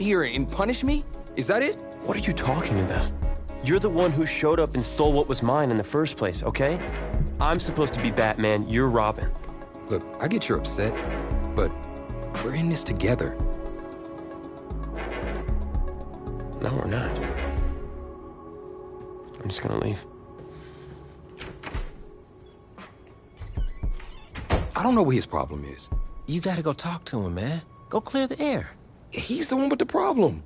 here and punish me? Is that it? What are you talking about? You're the one who showed up and stole what was mine in the first place, okay? I'm supposed to be Batman, you're Robin. Look, I get you're upset, but we're in this together. No, we're not. I'm just gonna leave. I don't know what his problem is. You gotta go talk to him, man. Go clear the air. He's the one with the problem.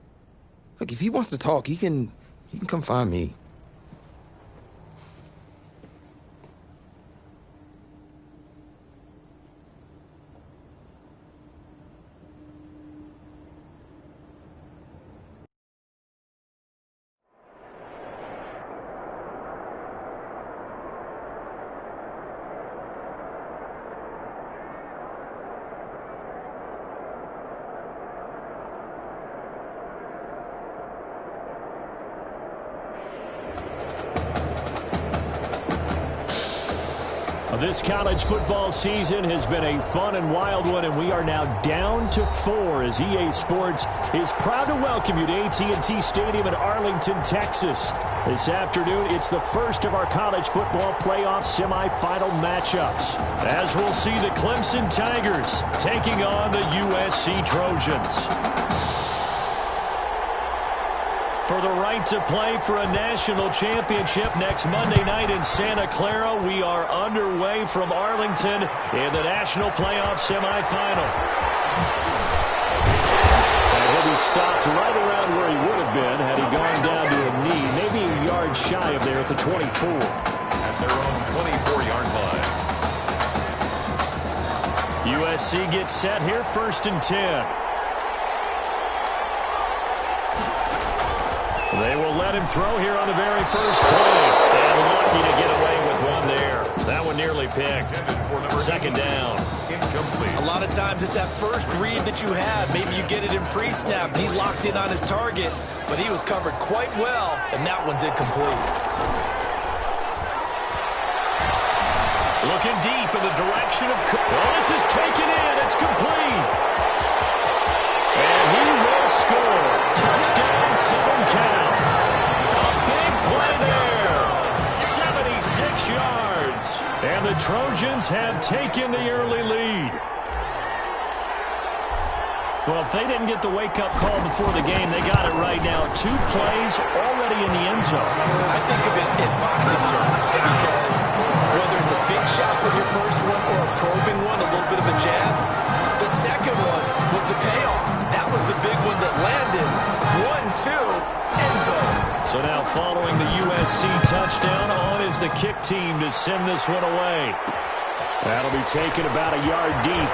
Look, if he wants to talk, he can come find me. This college football season has been a fun and wild one, and we are now down to 4 as EA Sports is proud to welcome you to AT&T Stadium in Arlington, Texas. This afternoon, it's the first of our college football playoff semifinal matchups, as we'll see the Clemson Tigers taking on the USC Trojans. For the right to play for a national championship next Monday night in Santa Clara, we are underway from Arlington in the national playoff semifinal. And he'll be stopped right around where he would have been had he gone down to a knee, maybe a yard shy of there at the 24. At their own 24-yard line. USC gets set here, 1st and 10. They will let him throw here on the very first play. And lucky to get away with one there. That one nearly picked. 2nd down. Incomplete. A lot of times it's that first read that you have. Maybe you get it in pre-snap and he locked in on his target, but he was covered quite well, and that one's incomplete. Looking deep in the direction of... Well, this is taken in. It's complete. And he will score. Touchdown, 7 count. A big play there. 76 yards. And the Trojans have taken the early lead. Well, if they didn't get the wake-up call before the game, they got it right now. 2 plays already in the end zone. I think of it in boxing terms because whether it's a big shot with your first one or a probing one, a little bit of a jab, the second one was the payoff. That was the big one that landed. 1-2, end zone. So now following the USC touchdown, on is the kick team to send this one away. That'll be taken about a yard deep.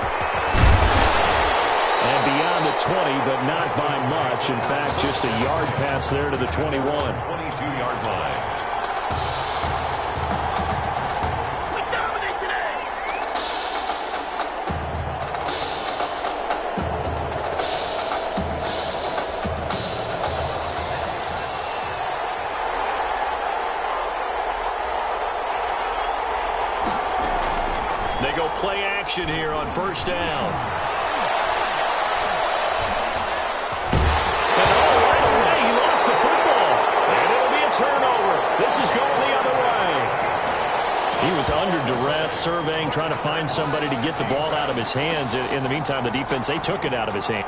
And beyond the 20, but not by much. In fact, just a yard pass there to the 21. 22-yard line. We dominate today. They go play action here on 1st down. Turnover. This is going the other way. He was under duress, surveying, trying to find somebody to get the ball out of his hands. In the meantime, the defense, they took it out of his hand.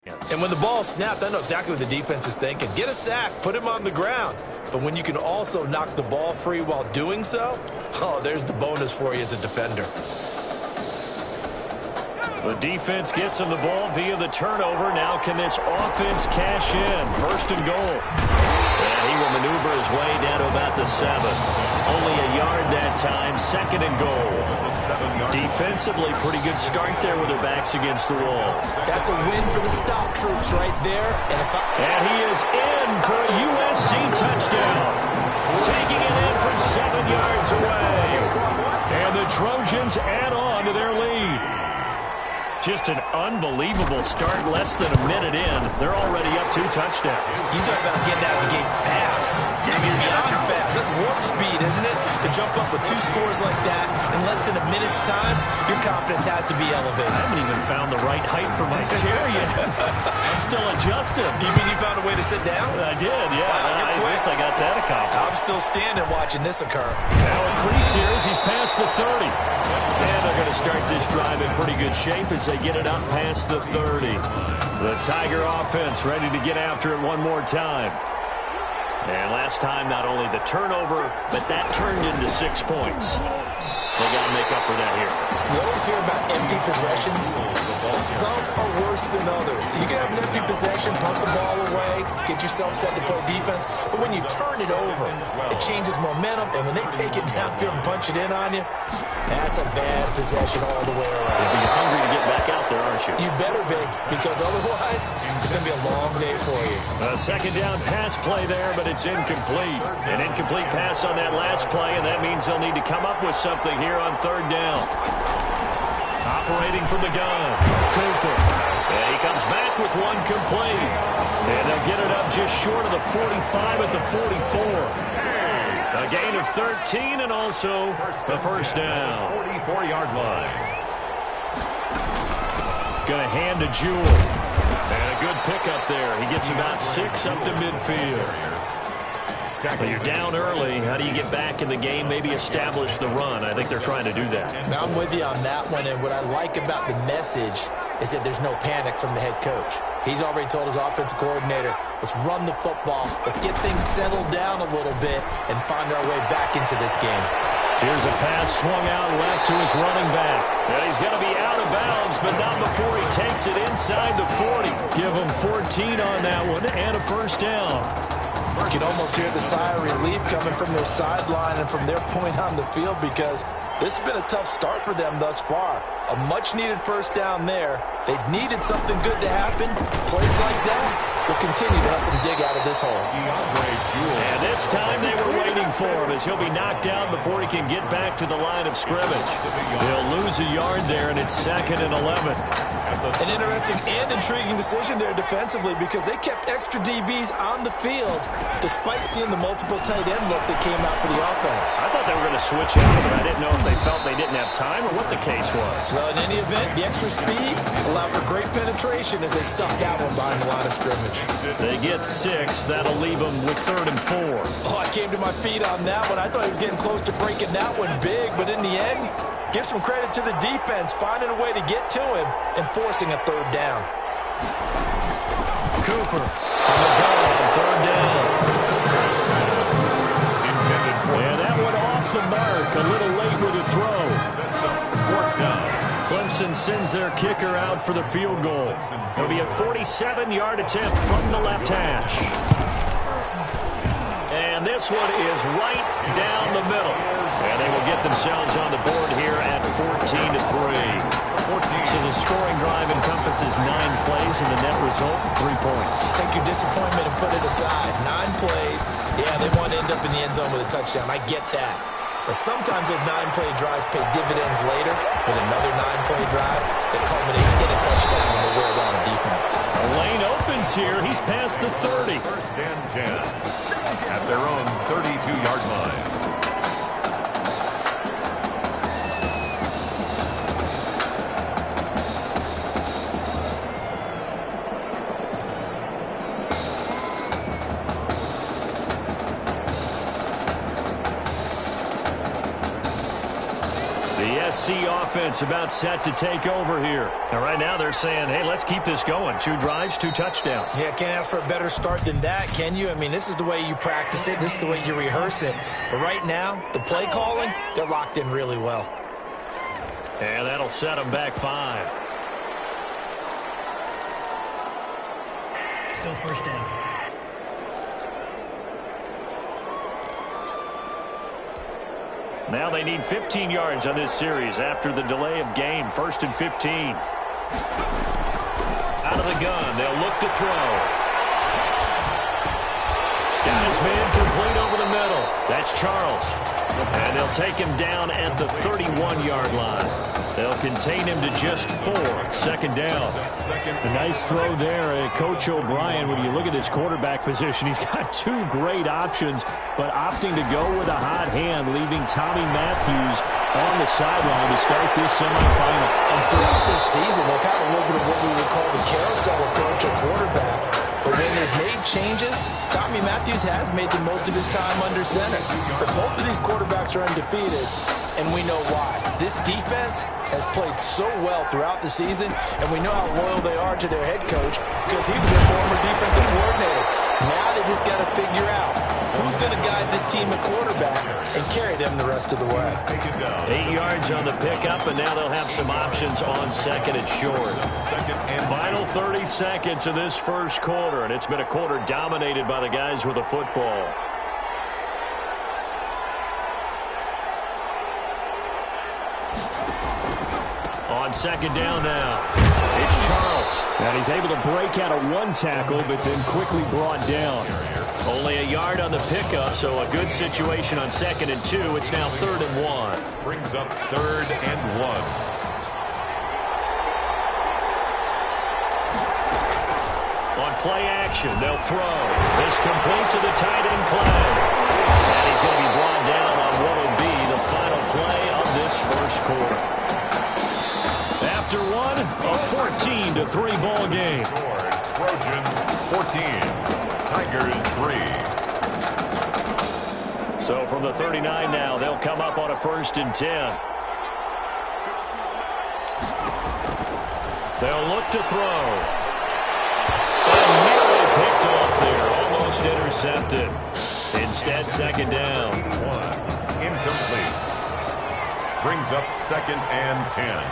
And when the ball snapped, I know exactly what the defense is thinking. Get a sack, put him on the ground. But when you can also knock the ball free while doing so, oh, there's the bonus for you as a defender. The defense gets him the ball via the turnover. Now can this offense cash in? First and goal. And he will maneuver his way down to about the 7. Only a yard that time. Second and goal. Defensively, pretty good start there with their backs against the wall. That's a win for the stop troops right there. And he is in for a USC touchdown. Taking it in from 7 yards away. And the Trojans add on to their lead. Just an unbelievable start, less than a minute in. They're already up 2 touchdowns. You talk about getting out of the gate fast. I mean, beyond fast. That's warp speed, isn't it? To jump up with 2 scores like that in less than a minute's time, your confidence has to be elevated. I haven't even found the right height for my chair yet. I'm still adjusting. You mean you found a way to sit down? I did, yeah. Wow, I guess I got that accomplished. I'm still standing watching this occur. Now a crease here as he's past the 30. And they're going to start this drive in pretty good shape as they get it up past the 30. The Tiger offense ready to get after it one more time. And last time, not only the turnover, but that turned into 6 points. They got to make up for that here. You always hear about empty possessions, but some are worse than others. You can have an empty possession, punt the ball away, get yourself set to play defense, but when you turn it over, it changes momentum, and when they take it downfield and punch it in on you, that's a bad possession all the way around. You're hungry to get back out there, aren't you? You better be, because otherwise, it's going to be a long day for you. A second down pass play there, but it's incomplete. An incomplete pass on that last play, and that means they'll need to come up with something here on 3rd down. Operating from the gun, Cooper. And he comes back with one complete. And they'll get it up just short of the 45 at the 44. A gain of 13 and also the first down. 44-yard line. Going to hand to Jewell. And a good pickup there. He gets about 6 up to midfield. But you're down early. How do you get back in the game, maybe establish the run? I think they're trying to do that. Now, I'm with you on that one, and what I like about the message is that there's no panic from the head coach. He's already told his offensive coordinator, let's run the football, let's get things settled down a little bit and find our way back into this game. Here's a pass swung out left to his running back. And he's going to be out of bounds, but not before he takes it inside the 40. Give him 14 on that one and a first down. You can almost hear the sigh of relief coming from their sideline and from their point on the field because this has been a tough start for them thus far. A much-needed first down there. They needed something good to happen. Plays like that will continue to help them dig out of this hole. And this time they were waiting for him as he'll be knocked down before he can get back to the line of scrimmage. They'll lose a yard there, and it's 2nd and 11. An interesting and intriguing decision there defensively because they kept extra DBs on the field despite seeing the multiple tight end look that came out for the offense. I thought they were going to switch out, but I didn't know if they felt they didn't have time or what the case was. Well, in any event, the extra speed allowed for great penetration as they stuck that one behind the line of scrimmage. They get 6. That'll leave them with 3rd and 4. Oh, I came to my feet on that one. I thought he was getting close to breaking that one big, but in the end, give some credit to the defense, finding a way to get to him and forcing a 3rd down. Cooper from the gun on 3rd down. And that one off the mark, a little late with the throw. Clemson sends their kicker out for the field goal. It'll be a 47-yard attempt from the left hash. And this one is right down the middle. And they will get themselves on the board here at 14-3. So the scoring drive encompasses 9 plays, and the net result, 3 points. Take your disappointment and put it aside. 9 plays. Yeah, they want to end up in the end zone with a touchdown. I get that. But sometimes those 9-play drives pay dividends later with another 9-play drive that culminates in a touchdown when they wear down a defense. A lane opens here. He's past the 30. 1st and 10 at their own 32-yard line. The SC offense about set to take over here. And right now they're saying, hey, let's keep this going. 2 drives, 2 touchdowns. Yeah, can't ask for a better start than that, can you? I mean, this is the way you practice it. This is the way you rehearse it. But right now, the play calling, they're locked in really well. And that'll set them back 5. Still first down. Now they need 15 yards on this series after the delay of game. 1st and 15. Out of the gun. They'll look to throw. Got his man complete over the middle. That's Charles. And they'll take him down at the 31-yard line. They'll contain him to just 4. 2nd down. A nice throw there. Coach O'Brien, when you look at his quarterback position, he's got 2 great options, but opting to go with a hot hand, leaving Tommy Matthews on the sideline to start this semifinal. And throughout this season, they've had a little bit of what we would call the carousel approach at quarterback. But when they've made changes, Tommy Matthews has made the most of his time under center. But both of these quarterbacks are undefeated, and we know why. This defense has played so well throughout the season, and we know how loyal they are to their head coach because he was a former defensive coordinator. Now they just got to figure out who's going to guide this team at quarterback and carry them the rest of the way. 8 yards on the pickup, and now they'll have some options on 2nd and short. Final 30 seconds of this first quarter, and it's been a quarter dominated by the guys with the football. On 2nd down now, it's Charles. And he's able to break out of 1 tackle, but then quickly brought down. Only a yard on the pickup, so a good situation on 2nd and 2. It's now 3rd and 1. Brings up 3rd and 1. On play action, they'll throw. It's complete to the tight end Clay. And he's going to be brought down on what will be the final play of this first quarter. After one, a 14-3 ball game. Trojans 14, Tigers 3. So from the 39 now, they'll come up on a 1st and 10. They'll look to throw. And nearly picked off there, almost intercepted. Instead, 2nd down. 1, incomplete. Brings up 2nd and 10.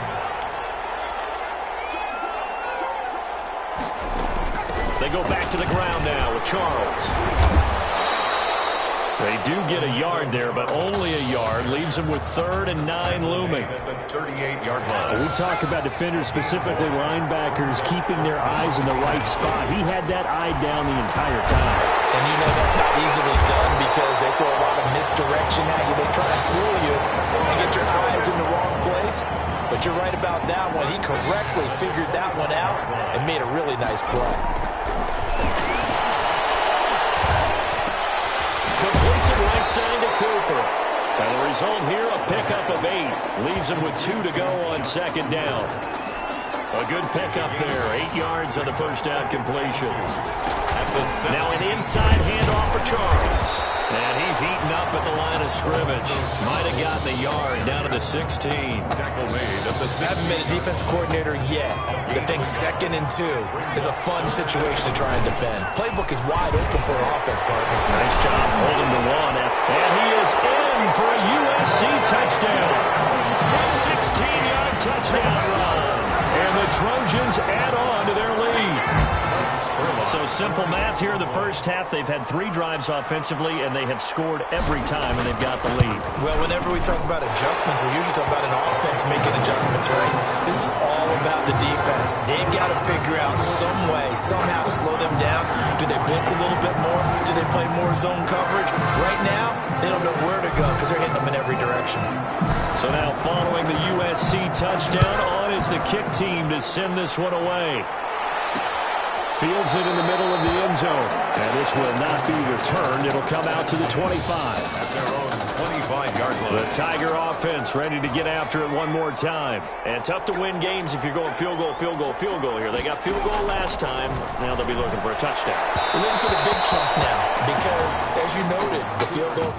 They go back to the ground now with Charles. They do get a yard there, but only a yard. Leaves them with 3rd and 9 looming. At the 38-yard line. We talk about defenders, specifically linebackers, keeping their eyes in the right spot. He had that eye down the entire time. And you know that's not easily done because they throw a lot of misdirection at you. They try to fool you and get your eyes in the wrong place. But you're right about that one. He correctly figured that one out and made a really nice play. Completes it right side to Cooper. And the result here, a pickup of 8. Leaves him with 2 to go on 2nd down. A good pickup there. 8 yards on the first down completion. Now an inside handoff for Charles. And he's heating up at the line of scrimmage. Might have gotten a yard down to the 16. Tackle made at the 16. Haven't been a defense coordinator yet. The thing 2nd and 2 is a fun situation to try and defend. Playbook is wide open for an offense, partner. Nice job holding the 1. And he is in for a USC touchdown. A 16-yard touchdown run. And the Trojans add on to their lead. So simple math here in the first half. They've had 3 drives offensively, and they have scored every time, and they've got the lead. Well, whenever we talk about adjustments, we usually talk about an offense making adjustments, right? This is all about the defense. They've got to figure out some way, somehow to slow them down. Do they blitz a little bit more? Do they play more zone coverage? Right now, they don't know where to go because they're hitting them in every direction. So now following the USC touchdown, on is the kick team to send this one away. Fields it in the middle of the end zone. And this will not be returned. It'll come out to the 25. At their own 25-yard line. The Tiger offense ready to get after it one more time. And tough to win games if you're going field goal, field goal, field goal here. They got field goal last time. Now they'll be looking for a touchdown. They're looking for the big chunk now because, as you noted, the field goal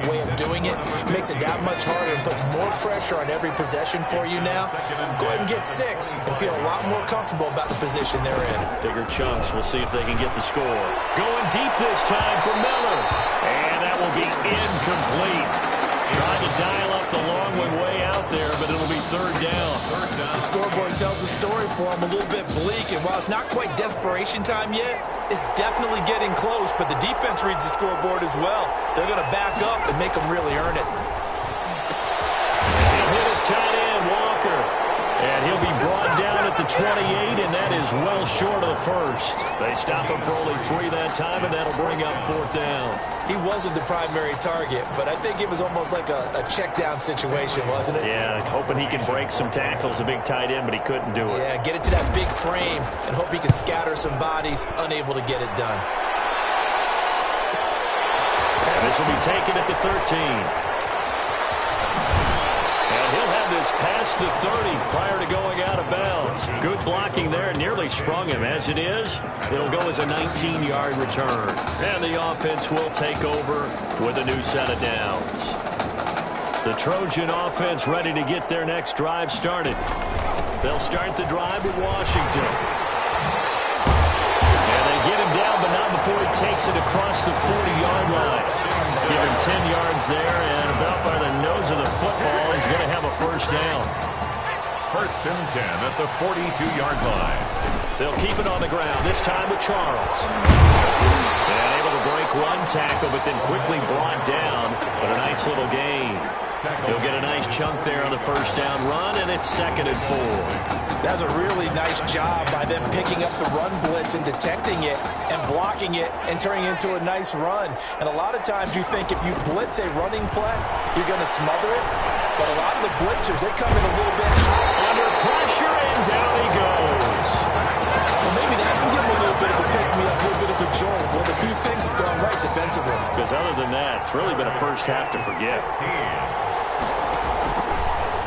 way of doing it. It makes it that much harder and puts more pressure on every possession for you now. Go ahead and get 6 and feel a lot more comfortable about the position they're in. Bigger chunks. We'll see if they can get the score. Going deep this time for Miller. And that will be incomplete. Trying to dial up the long way out there, but it'll be third down. The scoreboard tells a story for them, a little bit bleak, and while it's not quite desperation time yet, it's definitely getting close, but the defense reads the scoreboard as well. They're going to back up and make them really earn it. He'll hit his tight end, Walker. And he'll be brought down at the 28, and that is well short of the first. They stop him for only 3 that time, and that'll bring up 4th down. He wasn't the primary target, but I think it was almost like a check down situation, wasn't it? Yeah, hoping he can break some tackles, a big tight end, but he couldn't do it. Yeah, get it to that big frame and hope he can scatter some bodies, unable to get it done. And this will be taken at the 13. He'll have this past the 30 prior to going out of bounds. Good blocking there. Nearly sprung him. As it is, it'll go as a 19-yard return. And the offense will take over with a new set of downs. The Trojan offense ready to get their next drive started. They'll start the drive with Washington. And they get him down, but not before he takes it across the 40-yard line. Give him 10 yards there, and about by the nose of the football, he's going to have a first down. 1st and 10 at the 42-yard line. They'll keep it on the ground, this time with Charles. And able to break one tackle, but then quickly brought down. But a nice little gain. He'll get a nice chunk there on the first down run, and it's 2nd and 4. That's a really nice job by them picking up the run blitz and detecting it and blocking it and turning it into a nice run. And a lot of times you think if you blitz a running play, you're going to smother it. But a lot of the blitzers, they come in a little bit under pressure, and down he goes. Well, maybe that can give him a little bit of a pick-me-up, a little bit of a jolt. Well, the few things has gone right defensively. Because other than that, it's really been a first half to forget.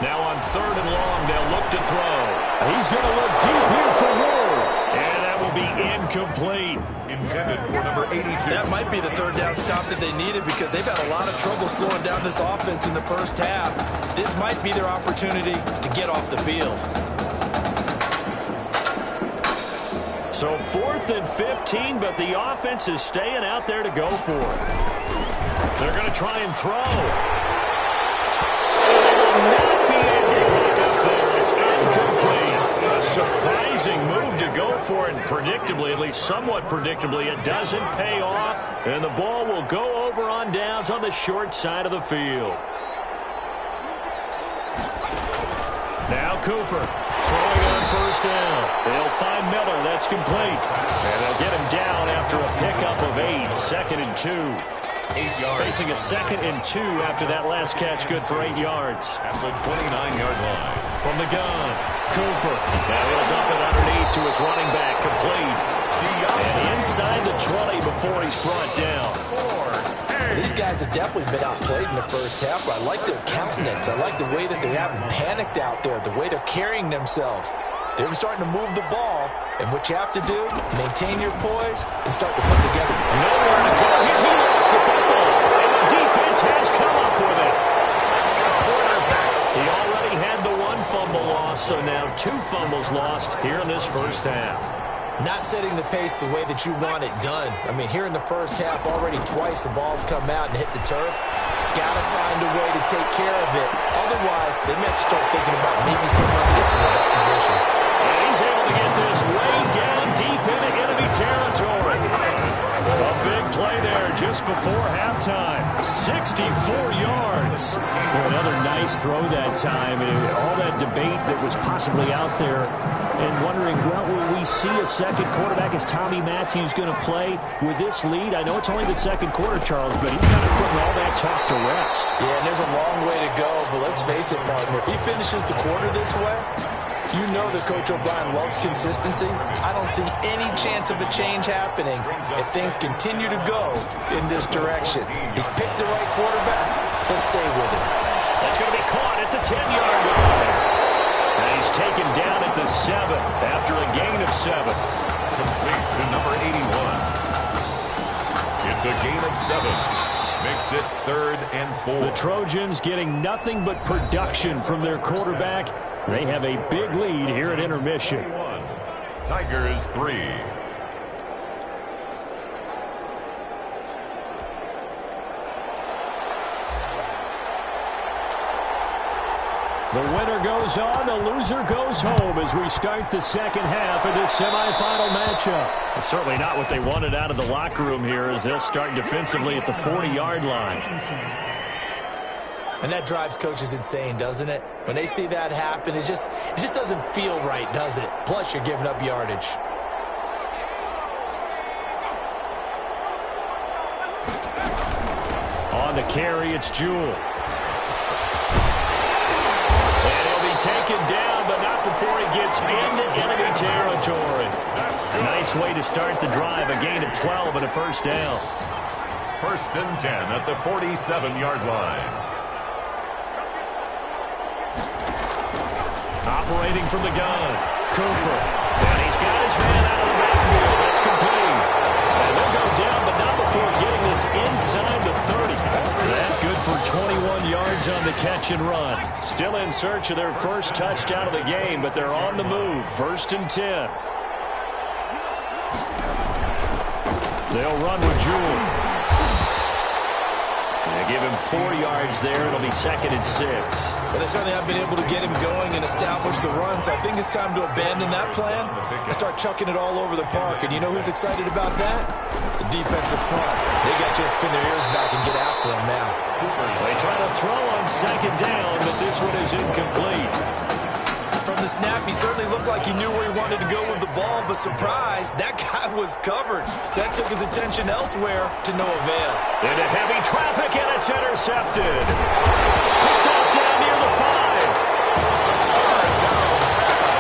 Now on 3rd and long, they'll look to throw. He's going to look deep here for Ward. And that will be incomplete. Intended for number 82. That might be the 3rd down stop that they needed because they've had a lot of trouble slowing down this offense in the first half. This might be their opportunity to get off the field. So 4th and 15, but the offense is staying out there to go for it. They're going to try and throw. Not be able to pick up there. It's incomplete. A surprising move to go for it, and predictably, at least somewhat predictably, it doesn't pay off, and the ball will go over on downs on the short side of the field. Now Cooper throwing on first down. They'll find Miller. That's complete. And they'll get him down after a pickup of 8. 2nd and 2. 8 yards. Facing a 2nd and 2 after that last catch, good for 8 yards. At the 29-yard line. From the gun, Cooper. Now he'll dump it underneath to his running back, complete. And inside the 20 before he's brought down. Well, these guys have definitely been outplayed in the first half, but I like their countenance. I like the way that they haven't panicked out there, the way they're carrying themselves. They're starting to move the ball, and what you have to do, maintain your poise and start to put together. Nowhere to go here. He lost the football, and the defense has come up with it. He already had the 1 fumble loss, so now 2 fumbles lost here in this first half. Not setting the pace the way that you want it done. I mean, here in the first half, already twice the ball's come out and hit the turf. Got to find a way to take care of it. Otherwise, they may have to start thinking about maybe someone different in that position. And he's able to get this way down deep into enemy territory. A big play there just before halftime. 64 yards. Well, another nice throw that time. All that debate that was possibly out there and wondering, well, will we see a second quarterback? Is Tommy Matthews going to play with this lead? I know it's only the second quarter, Charles, but he's kind of putting all that talk to rest. Yeah, and there's a long way to go, but let's face it, partner. If he finishes the quarter this way, you know that Coach O'Brien loves consistency. I don't see any chance of a change happening if things continue to go in this direction. He's picked the right quarterback. He'll stay with him. That's going to be caught at the 10-yard line. And he's taken down at the 7 after a gain of 7. Complete to number 81. It's a gain of 7. Makes Makes it 3rd and 4. The Trojans getting nothing but production from their quarterback. They have a big lead here at intermission. Tigers 3. The winner goes on, the loser goes home as we start the second half of this semifinal matchup. It's certainly not what they wanted out of the locker room here as they'll start defensively at the 40-yard line. And that drives coaches insane, doesn't it? When they see that happen, it just doesn't feel right, does it? Plus, you're giving up yardage. On the carry, it's Jewell. Taken down, but not before he gets into enemy territory. Nice way to start the drive, a gain of 12 and a first down. 1st and 10 at the 47-yard line. Operating from the gun, Cooper. And he's got his man out of the backfield. That's complete. And they'll go down, but not before getting this inside the 30. That good for 21 yards on the catch and run. Still in search of their first touchdown of the game, but they're on the move. 1st and 10. They'll run with Jewell. They give him 4 yards there. It'll be 2nd and 6. Well, they certainly have been able to get him going and establish the run, so I think it's time to abandon that plan and start chucking it all over the park. And you know who's excited about that? The defensive front. They got just pin their ears back and get after him now. They try to throw on 2nd down, but this one is incomplete. From the snap, he certainly looked like he knew where he wanted to go with the ball, but surprise, that guy was covered. So that took his attention elsewhere to no avail. Into heavy traffic, and it's intercepted. Picked off down near the 5.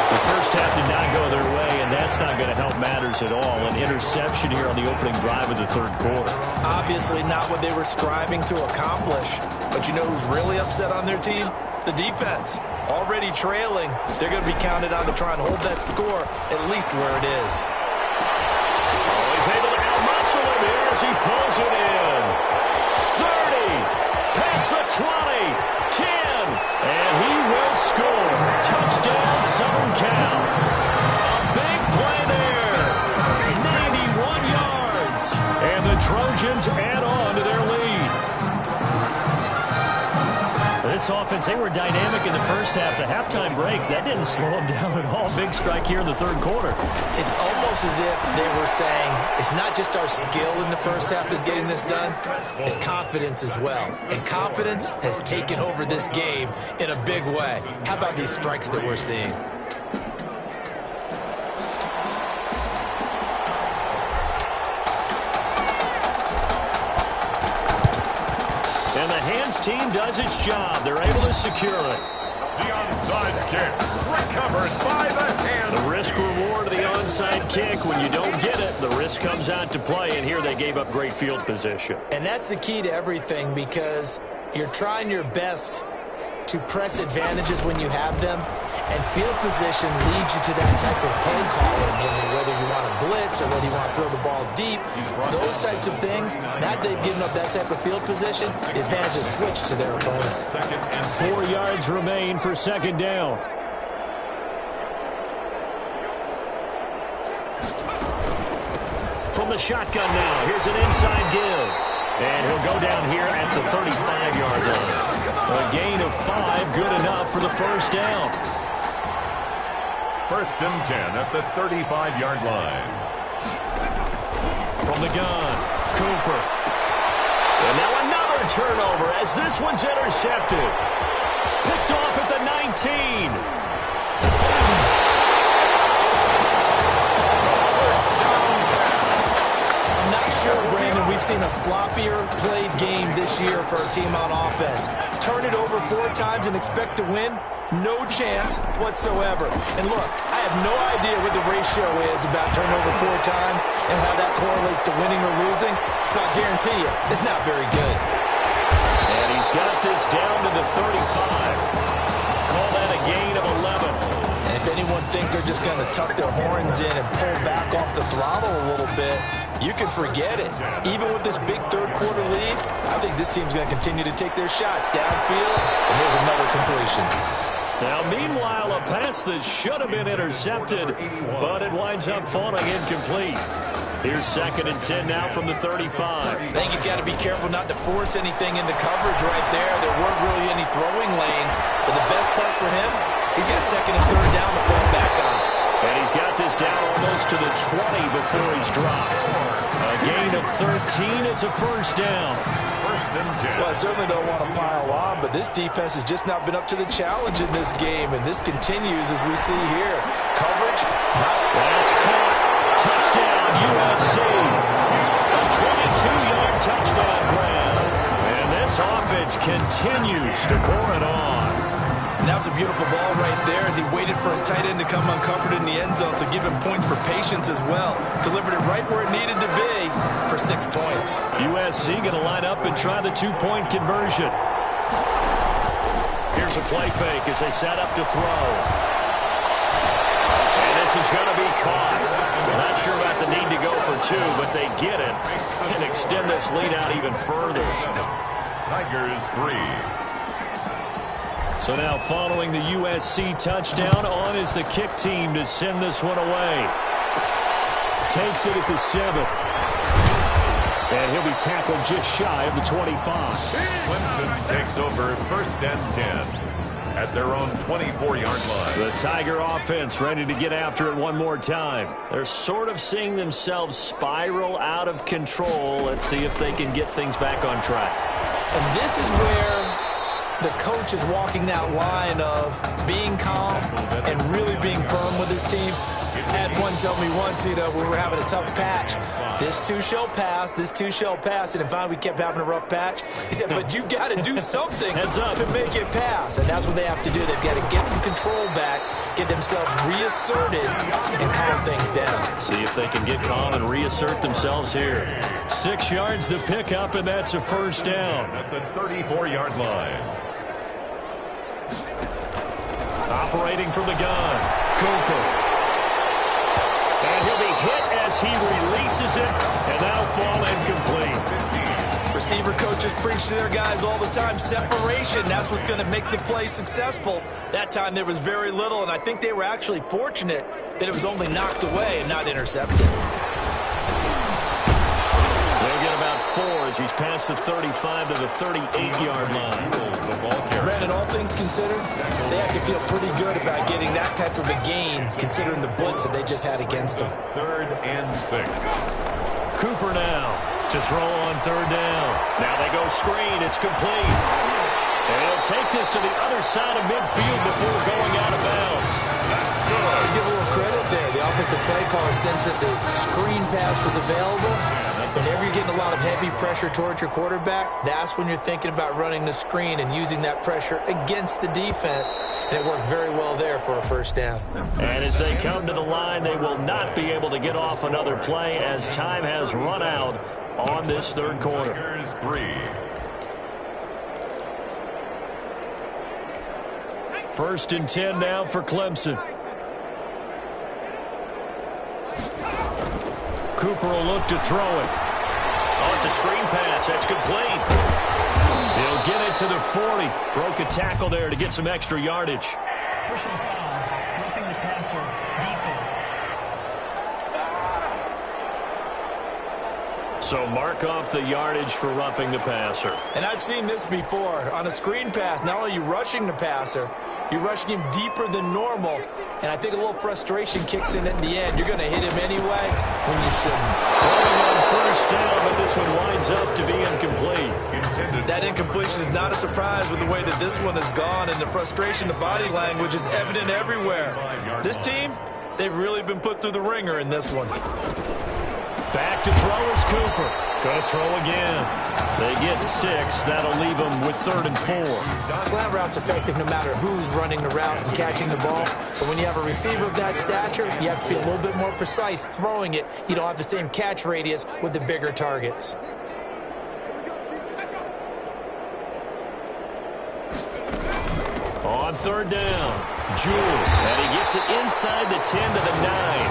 The first half did not go their way, and that's not going to help matters at all. An interception here on the opening drive of the 3rd quarter. Obviously not what they were striving to accomplish. But you know who's really upset on their team? The defense. Already trailing, they're going to be counted on to try and hold that score at least where it is. Oh, he's able to out-muscle him here as he pulls it in. 30, past the 20, 10, and he will score. Touchdown, Southern Cal. A big play there. 91 yards. And the Trojans add on to their lead. This offense, they were dynamic in the first half. The halftime break, that didn't slow them down at all. Big strike here in the 3rd quarter. It's almost as if they were saying, it's not just our skill in the first half that's getting this done, it's confidence as well. And confidence has taken over this game in a big way. How about these strikes that we're seeing? And the hands team does its job. They're able to secure it. The onside kick recovered by the hands. The risk reward of the onside kick. When you don't get it, the risk comes out to play. And here they gave up great field position. And that's the key to everything, because you're trying your best to press advantages when you have them. And field position leads you to that type of play calling. And whether you want to blitz or whether you want to throw the ball deep, those types of things, now that they've given up that type of field position, the advantage is switched to their opponent. 4 yards remain for 2nd down. From the shotgun now, here's an inside give. And he'll go down here at the 35-yard line. A gain of 5, good enough for the first down. 1st and 10 at the 35-yard line. From the gun, Cooper. And now another turnover as this one's intercepted. Picked off at the 19. I'm not sure, Brandon, we've seen a sloppier played game this year for a team on offense. Turn it over 4 times and expect to win? No chance whatsoever. And look, I have no idea what the ratio is about turnover 4 times and how that correlates to winning or losing, but I guarantee you, it's not very good. And he's got this down to the 35. Call that a gain of 11. And if anyone thinks they're just going to tuck their horns in and pull back off the throttle a little bit, You can forget it. Even with this big third-quarter lead, I think this team's going to continue to take their shots downfield, and there's another completion. Now, meanwhile, a pass that should have been intercepted, but it winds up falling incomplete. Here's 2nd and 10 now from the 35. I think he's got to be careful not to force anything into coverage right there. There weren't really any throwing lanes, but the best part for him, he's got 2nd and 3rd down to fall back on. And he's got this down almost to the 20 before he's dropped. A gain of 13. It's a first down. 1st and 10. Well, I certainly don't want to pile on, but this defense has just not been up to the challenge in this game, and this continues as we see here. Coverage, that's caught. Touchdown, USC. A 22-yard touchdown grab. And this offense continues to pour it on. And that was a beautiful ball right there as he waited for his tight end to come uncovered in the end zone, so give him points for patience as well. Delivered it right where it needed to be for 6 points. USC going to line up and try the 2-point conversion. Here's a play fake as they set up to throw. And this is going to be caught. They're not sure about the need to go for 2, but they get it and extend this lead out even further. Tigers 3. So now following the USC touchdown, on is the kick team to send this one away. Takes it at the 7. And he'll be tackled just shy of the 25. Clemson takes over 1st and 10 at their own 24-yard line. The Tiger offense ready to get after it one more time. They're sort of seeing themselves spiral out of control. Let's see if they can get things back on track. And this is where the coach is walking that line of being calm and really being firm with his team. Had one tell me once, we were having a tough patch. This too shall pass, this too shall pass. And finally we kept having a rough patch. He said, but you've got to do something to make it pass. And that's what they have to do. They've got to get some control back, get themselves reasserted, and calm things down. See if they can get calm and reassert themselves here. 6 yards the pickup, and that's a first down. At the 34-yard line. Operating from the gun, Cooper. And he'll be hit as he releases it, and that'll fall incomplete. Receiver coaches preach to their guys all the time. Separation, that's what's going to make the play successful. That time there was very little, and I think they were actually fortunate that it was only knocked away and not intercepted. They'll get about 4 as he's past the 35 to the 38-yard line. Brandon, all things considered, they have to feel pretty good about getting that type of a gain, considering the blitz that they just had against them. 3rd and 6. Cooper now to throw on 3rd down. Now they go screen. It's complete. And he'll take this to the other side of midfield before going out of bounds. That's good. Let's give a little credit there. The offensive play caller sensed that the screen pass was available. Whenever you're getting a lot of heavy pressure towards your quarterback, that's when you're thinking about running the screen and using that pressure against the defense. And it worked very well there for a first down. And as they come to the line, they will not be able to get off another play as time has run out on this 3rd quarter. Tigers 3. 1st and 10 now for Clemson. Cooper will look to throw it. Oh, it's a screen pass. That's complete. He'll get it to the 40. Broke a tackle there to get some extra yardage. Personal foul, roughing the passer, defense. So mark off the yardage for roughing the passer. And I've seen this before. On a screen pass, not only are you rushing the passer, you're rushing him deeper than normal. And I think a little frustration kicks in at the end. You're going to hit him anyway when you shouldn't. Going on 1st down, but this one winds up to be incomplete. That incompletion is not a surprise with the way that this one has gone, and the frustration, the body language is evident everywhere. This team, they've really been put through the ringer in this one. Back to throw is Cooper. Going to throw again. They get 6. That'll leave them with 3rd and 4. Slant route's effective no matter who's running the route and catching the ball. But when you have a receiver of that stature, you have to be a little bit more precise throwing it. You don't have the same catch radius with the bigger targets. On 3rd down, Jewell. And he gets it inside the 10 to the 9.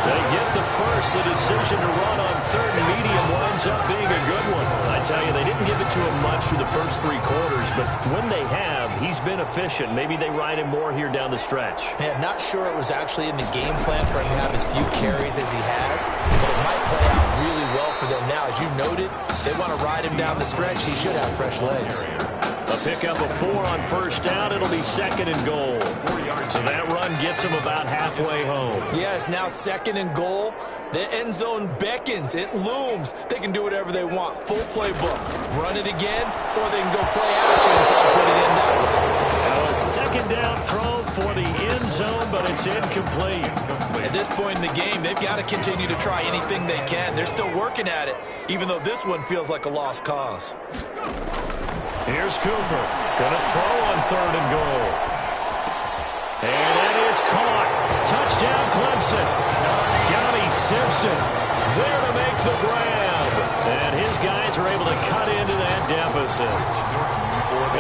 They get the first. The decision to run on third and medium winds up being a good one. I tell you, they didn't give it to him much through the first 3 quarters, but when they have, he's been efficient. Maybe they ride him more here down the stretch. Man, not sure it was actually in the game plan for him to have as few carries as he has, but it might play out really well for them now. As you noted, they want to ride him down the stretch. He should have fresh legs. A pickup of 4 on first down. It'll be 2nd and goal. So that run gets him about halfway home. Yes, now 2nd and goal. The end zone beckons. It looms. They can do whatever they want. Full playbook. Run it again, or they can go play action and try to put it in that way. Now a 2nd down throw for the end zone, but it's incomplete. At this point in the game, they've got to continue to try anything they can. They're still working at it, even though this one feels like a lost cause. Here's Cooper. Gonna throw on 3rd and goal. And that is caught. Touchdown, Clemson. Donnie Simpson there to make the grab. And his guys are able to cut into that deficit.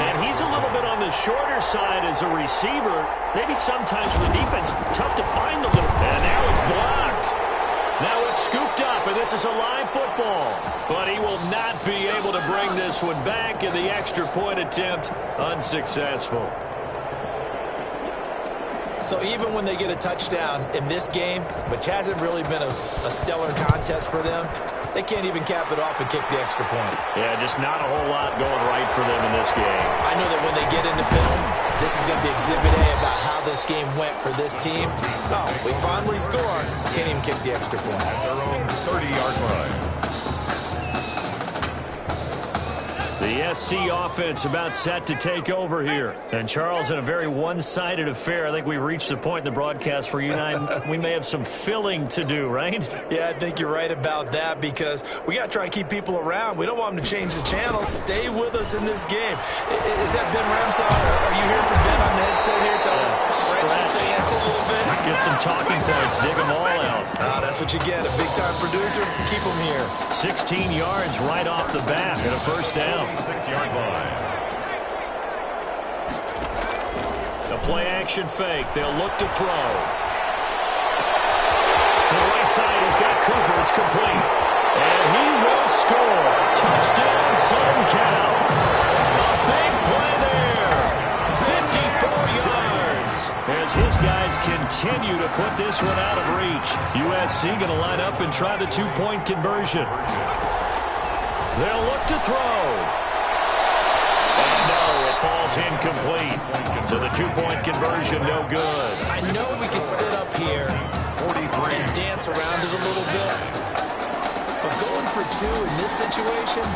And he's a little bit on the shorter side as a receiver. Maybe sometimes for the defense, tough to find the little. And now it's blocked. Now it's scooped up, and this is a live football. But he will not be able to bring this one back, and the extra point attempt unsuccessful. So even when they get a touchdown in this game, which hasn't really been a stellar contest for them, they can't even cap it off and kick the extra point. Yeah, just not a whole lot going right for them in this game. I know that when they get into film, this is going to be Exhibit A about how this game went for this team. Oh, we finally scored. Can't even kick the extra point. At their own 30-yard line. The SC offense about set to take over here. And, Charles, in a very one-sided affair, I think we've reached the point in the broadcast where you and I, we may have some filling to do, right? Yeah, I think you're right about that because we got to try to keep people around. We don't want them to change the channel. Stay with us in this game. Is that Ben Ramsey? Are you hearing from Ben on the headset here? Tell us, stretch this thing out a little bit. Get some talking points. Dig them all out. That's what you get. A big-time producer. Keep them here. 16 yards right off the bat and a first down. 6-yard line. The play-action fake. They'll look to throw. To the right side, he's got Cooper. It's complete. And he will score. Touchdown, Sun Cal. A big play there. 54 yards. As his guys continue to put this one out of reach. USC going to line up and try the 2-point conversion. They'll look to throw. And no, it falls incomplete. So the 2-point conversion, no good. I know we could sit up here and dance around it a little bit, but going for 2 in this situation,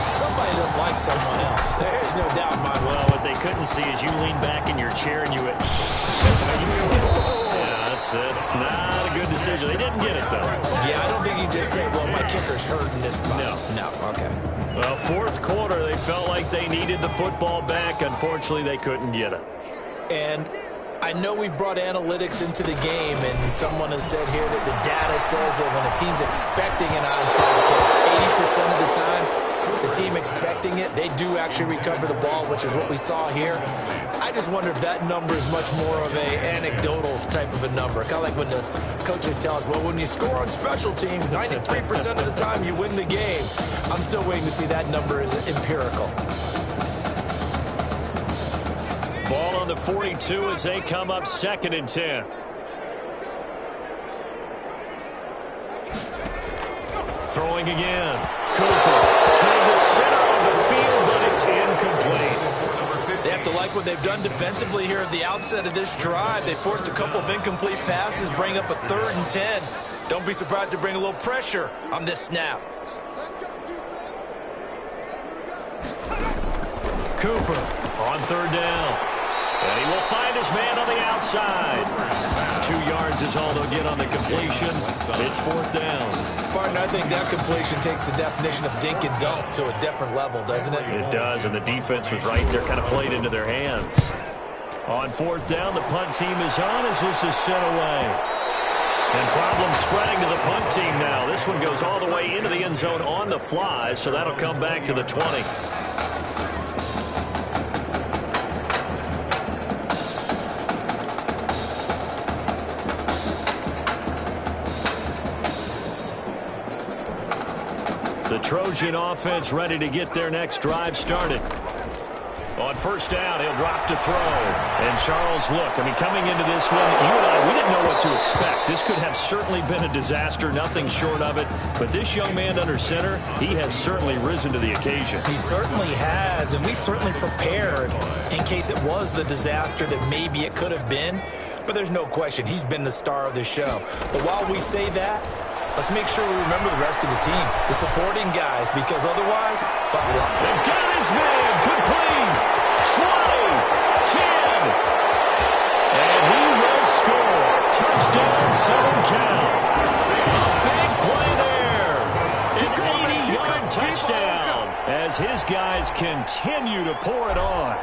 somebody doesn't like someone else. There's no doubt in my mind. Well, what they couldn't see is you lean back in your chair and you went, yeah, that's not a good decision. They didn't get it, though. Yeah, I don't think he just said, well, my kicker's hurt in this spot. No, okay. Well, 4th quarter, they felt like they needed the football back. Unfortunately, they couldn't get it. And I know we brought analytics into the game, and someone has said here that the data says that when a team's expecting an onside kick, 80% of the time, the team expecting it, they do actually recover the ball, which is what we saw here. I just wonder if that number is much more of a anecdotal type of a number. Kind of like when the coaches tell us, well, when you score on special teams, 93% of the time you win the game. I'm still waiting to see that number is empirical. Ball on the 42 as they come up 2nd and 10. Throwing again. Cooper toward the center of the field, but it's incomplete. They have to like what they've done defensively here at the outset of this drive. They forced a couple of incomplete passes, bring up a 3rd and 10. Don't be surprised to bring a little pressure on this snap. Cooper on 3rd down. And he will find his man on the outside. 2 yards is all they'll get on the completion. It's 4th down. Partner, I think that completion takes the definition of dink and dunk to a different level, doesn't it? It does, and the defense was right there, kind of played into their hands. On 4th down, the punt team is on as this is sent away. And problems spreading to the punt team now. This one goes all the way into the end zone on the fly, so that'll come back to the 20. The Trojan offense ready to get their next drive started. On first down, he'll drop to throw. And Charles, look, I mean, coming into this one, you and I, we didn't know what to expect. This could have certainly been a disaster, nothing short of it. But this young man under center, he has certainly risen to the occasion. He certainly has, and we certainly prepared in case it was the disaster that maybe it could have been. But there's no question, he's been the star of the show. But while we say that, let's make sure we remember the rest of the team, the supporting guys, because otherwise, they've got his man, complete, 20, 10, and he will score. Touchdown, 7 count. A big play there. An 80-yard touchdown as his guys continue to pour it on.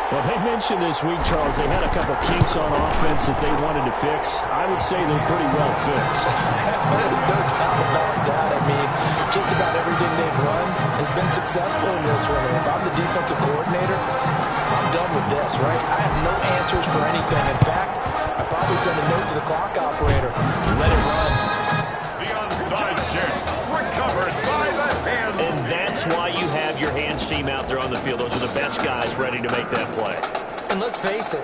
Well, they mentioned this week, Charles, they had a couple kinks on offense that they wanted to fix. I would say they're pretty well fixed. There's no doubt about that. I mean, just about everything they've run has been successful in this one. And if I'm the defensive coordinator, I'm done with this, right? I have no answers for anything. In fact, I probably send a note to the clock operator. Let it run. The onside kick recovered by the hands. And that's why you have your hands team out there on the field. Those are the best guys ready to make that play. And let's face it,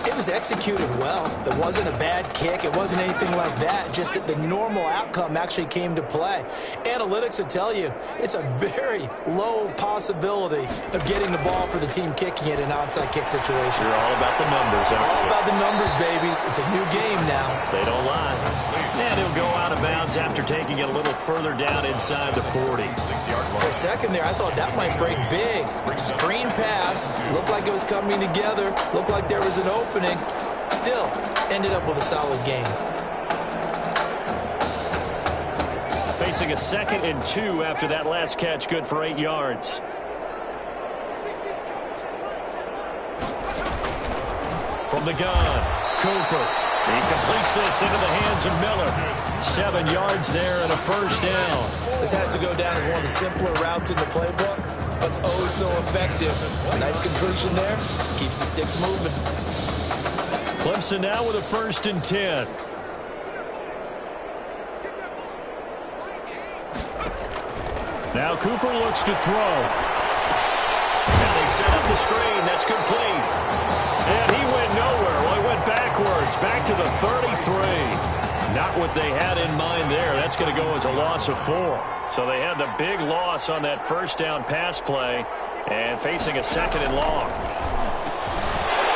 it was executed well. It wasn't a bad kick. It wasn't anything like that. Just that the normal outcome actually came to play. Analytics will tell you it's a very low possibility of getting the ball for the team kicking it in an onside kick situation. You're all about the numbers. All about the numbers, baby. It's a new game now. They don't lie. And he'll go out of bounds after taking it a little further down inside the 40. For a second there, I thought that might break big. Screen pass. Looked like it was coming together. Looked like there was an opening. Still, ended up with a solid game. Facing a 2nd and 2 after that last catch, good for 8 yards. From the gun, Cooper. He completes this into the hands of Miller. 7 yards there and a first down. This has to go down as one of the simpler routes in the playbook, but oh so effective. Nice completion there. Keeps the sticks moving. Clemson now with a 1st and 10. Now Cooper looks to throw. And they set up the screen. That's complete. And he went nowhere. Well, he went backwards. Back to the 33. Not what they had in mind there. That's going to go as a loss of 4. So they had the big loss on that first down pass play and facing a 2nd and long.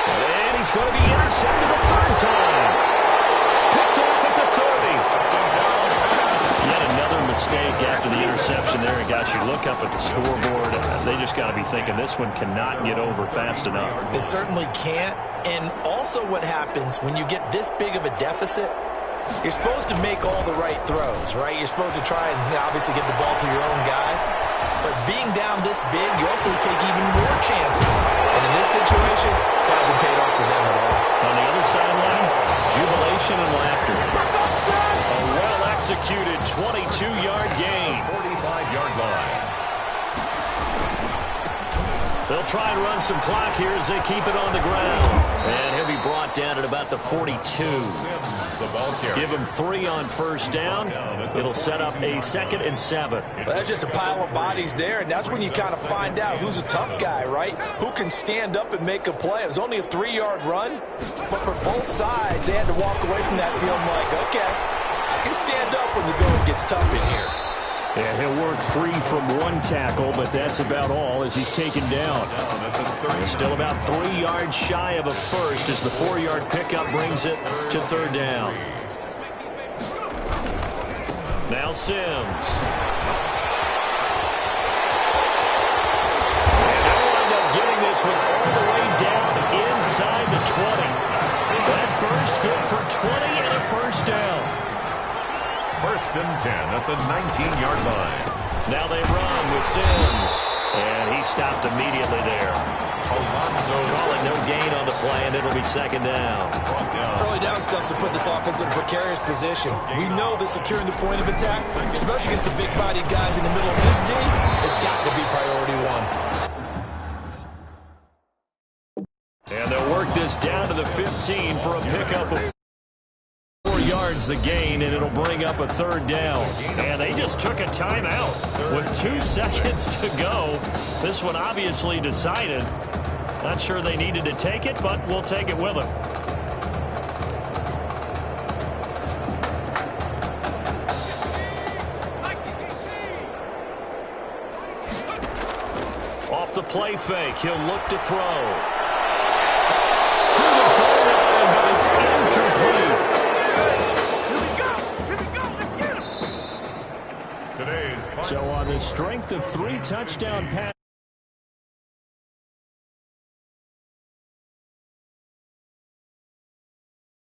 And he's going to be intercepted a 3rd time. Picked off at the 30. Yet another mistake after the interception there. And gosh, you look up at the scoreboard, they just got to be thinking this one cannot get over fast enough. It certainly can't. And also what happens when you get this big of a deficit, you're supposed to make all the right throws, right? You're supposed to try and obviously get the ball to your own guys. But being down this big, you also take even more chances. And in this situation, it hasn't paid off for them at all. On the other sideline, jubilation and laughter. A well-executed 22-yard gain. 45-yard line. They'll try and run some clock here as they keep it on the ground. And he'll be brought down at about the 42. Give him 3 on first down. It'll set up a 2nd and 7. Well, that's just a pile of bodies there, and that's when you kind of find out who's a tough guy, right? Who can stand up and make a play. It was only a 3-yard run, but for both sides, they had to walk away from that feeling like, okay, I can stand up when the going gets tough in here. Yeah, he'll work free from 1 tackle, but that's about all as he's taken down. He's still about 3 yards shy of a first as the 4-yard pickup brings it to 3rd down. Now Sims. And they'll wind up getting this one all the way down inside the 20. That burst good for 20 and a first down. 1st and 10 at the 19-yard line. Now they run with Sims. And he stopped immediately there. Call it no gain on the play, and it'll be 2nd down. Early down stuff to put this offense in a precarious position. We know that securing the point of attack, especially against the big-bodied guys in the middle of this team, has got to be priority 1. And they'll work this down to the 15 for a pickup of 4 yards the gain, and it'll bring up a third down. And they just took a timeout with 2 seconds to go. This one obviously decided. Not sure they needed to take it, but we'll take it with them. Off the play fake, he'll look to throw. To the goal line, but it's incomplete. Here we go, let's get him. Today's So on the strength of 3 touchdown passes.